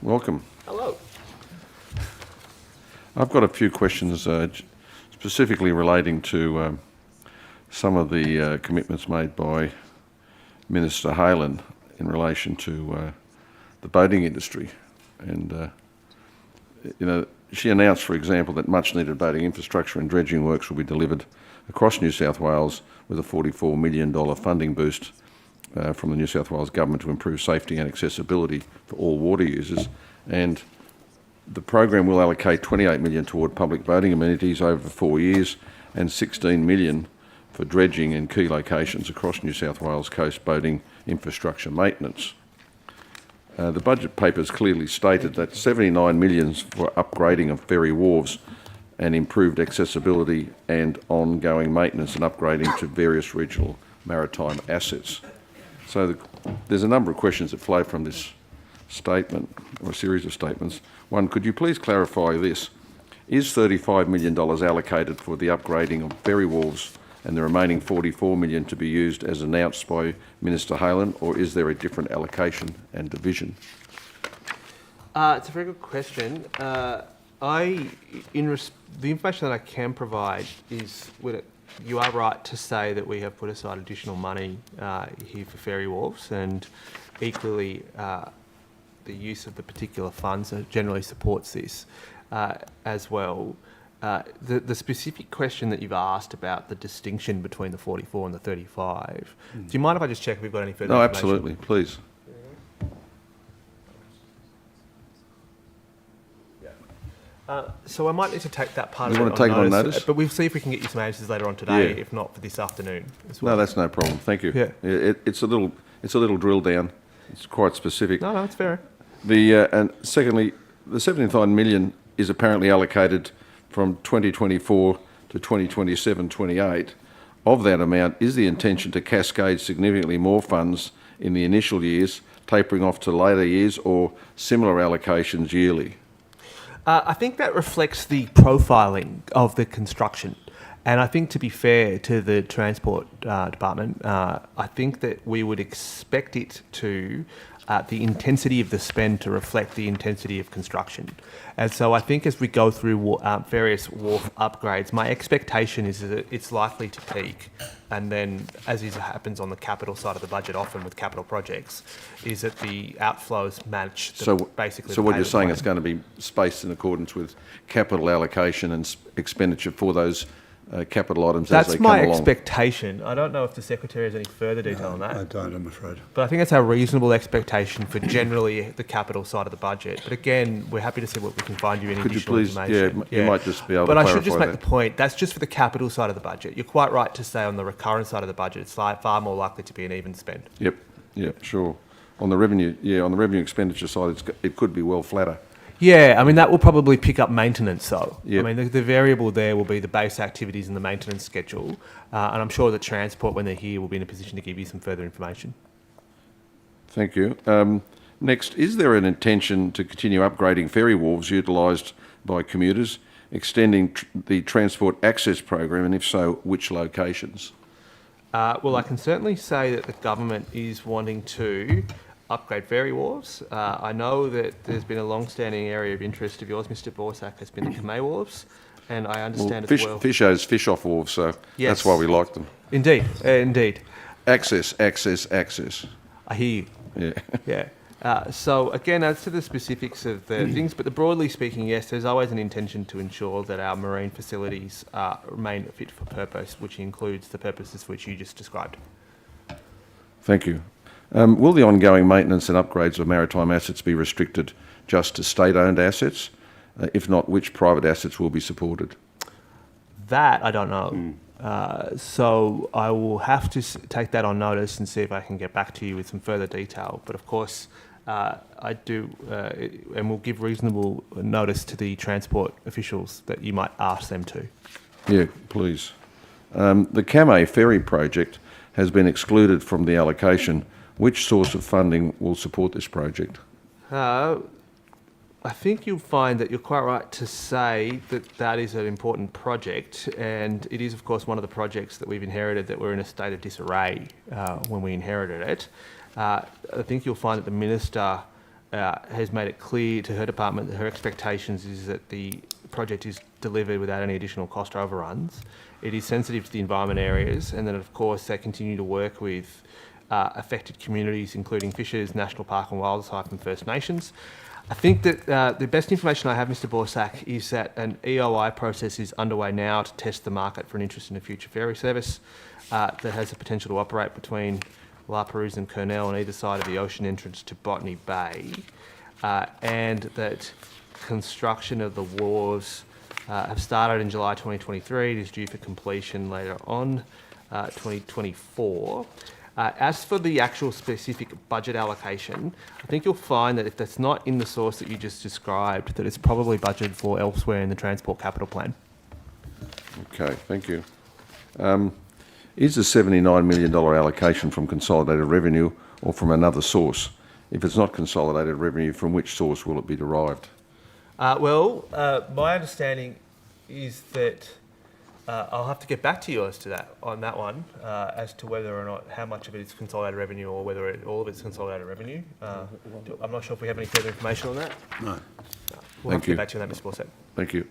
Welcome. Hello. I've got a few questions specifically relating to some of the commitments made by Minister Halen in relation to the boating industry. And, she announced, for example, that much-needed boating infrastructure and dredging works will be delivered across New South Wales with a $44 million funding boost from the New South Wales Government to improve safety and accessibility for all water users. And the program will allocate $28 million toward public boating amenities over 4 years and $16 million for dredging in key locations across New South Wales coast boating infrastructure maintenance. The budget papers clearly stated that $79 million for upgrading of Ferry Wharves and improved accessibility and ongoing maintenance and upgrading to various regional maritime assets. So there's a number of questions that flow from this statement, or a series of statements. One, could you please clarify this? Is $35 million allocated for the upgrading of Ferry Wharves and the remaining $44 million to be used as announced by Minister Halen, or is there a different allocation and division? It's a very good question. The information that I can provide is, you are right to say that we have put aside additional money here for Ferry Wharves, and equally the use of the particular funds generally supports this as well. The specific question that you've asked about the distinction between the 44 and the 35, do you mind if I just check if we've got any further information? No, absolutely, please. So I might need to take that part You of want it to take it on notice? but we'll see if we can get you some answers later on today, Yeah. if not for this afternoon as well. No, that's no problem. Thank you. Yeah. It's a little drill down. It's quite specific. No, it's fair. And secondly, the $79 million is apparently allocated from 2024 to 2027-28. Of that amount, is the intention to cascade significantly more funds in the initial years, tapering off to later years, or similar allocations yearly? I think that reflects the profiling of the construction. And I think, to be fair to the Transport Department, I think that we would expect it to, the intensity of the spend to reflect the intensity of construction. And so I think as we go through various wharf upgrades, my expectation is that it's likely to peak. And then, as happens on the capital side of the budget, often with capital projects, is that the outflows match basically. So what you're saying, it's going to be spaced in accordance with capital allocation and expenditure for those capital items as they come along. That's my expectation. I don't know if the Secretary has any further detail on that. I don't, I'm afraid. But I think that's a reasonable expectation for generally the capital side of the budget. But again, we're happy to see what we can find you any additional information. You might just be able to clarify that. But I should just make the point, that's just for the capital side of the budget. You're quite right to say on the recurrent side of the budget, it's far more likely to be an even spend. Yep, sure. On the revenue expenditure side, it could be well flatter. Yeah, I mean, that will probably pick up maintenance, though. Yep. I mean, the variable there will be the base activities and the maintenance schedule. And I'm sure that Transport, when they're here, will be in a position to give you some further information. Thank you. Next, is there an intention to continue upgrading ferry wharves utilised by commuters, extending the Transport Access Program, and if so, which locations? Well, I can certainly say that the government is wanting to upgrade ferry wharves. I know that there's been a long-standing area of interest of yours, Mr. Borsak, has been the Kamei wharves, and I understand as well. Fisho's fish-off wharves, so yes. That's why we like them. Indeed. Access. I hear you. Yeah. So again, as to the specifics of the things, but broadly speaking, yes, there's always an intention to ensure that our marine facilities remain fit for purpose, which includes the purposes which you just described. Thank you. Will the ongoing maintenance and upgrades of maritime assets be restricted just to state-owned assets? If not, which private assets will be supported? That I don't know. So I will have to take that on notice and see if I can get back to you with some further detail. But of course, I do, and we'll give reasonable notice to the transport officials that you might ask them to. Yeah, please. The Kamei Ferry project has been excluded from the allocation. Which source of funding will support this project? I think you'll find that you're quite right to say that that is an important project, and it is, of course, one of the projects that we've inherited that were in a state of disarray when we inherited it. I think you'll find that the Minister has made it clear to her department that her expectations is that the project is delivered without any additional cost overruns. It is sensitive to the environment areas, and then of course they continue to work with affected communities, including fishers, National Park and Wildlife and First Nations. I think that the best information I have, Mr. Borsak, is that an EOI process is underway now to test the market for an interest in a future ferry service that has the potential to operate between La Perouse and Kurnell on either side of the ocean entrance to Botany Bay, and that construction of the wharves have started in July 2023. It is due for completion later on 2024. As for the actual specific budget allocation, I think you'll find that if that's not in the source that you just described, that it's probably budgeted for elsewhere in the Transport Capital Plan. Okay, thank you. Is the $79 million allocation from consolidated revenue or from another source? If it's not consolidated revenue, from which source will it be derived? My understanding is that I'll have to get back to you as to that on that one, as to whether or not how much of it is consolidated revenue or whether all of it's consolidated revenue. I'm not sure if we have any further information on that. No. We'll have to get back to you on that, Mr. Borsak. Thank you.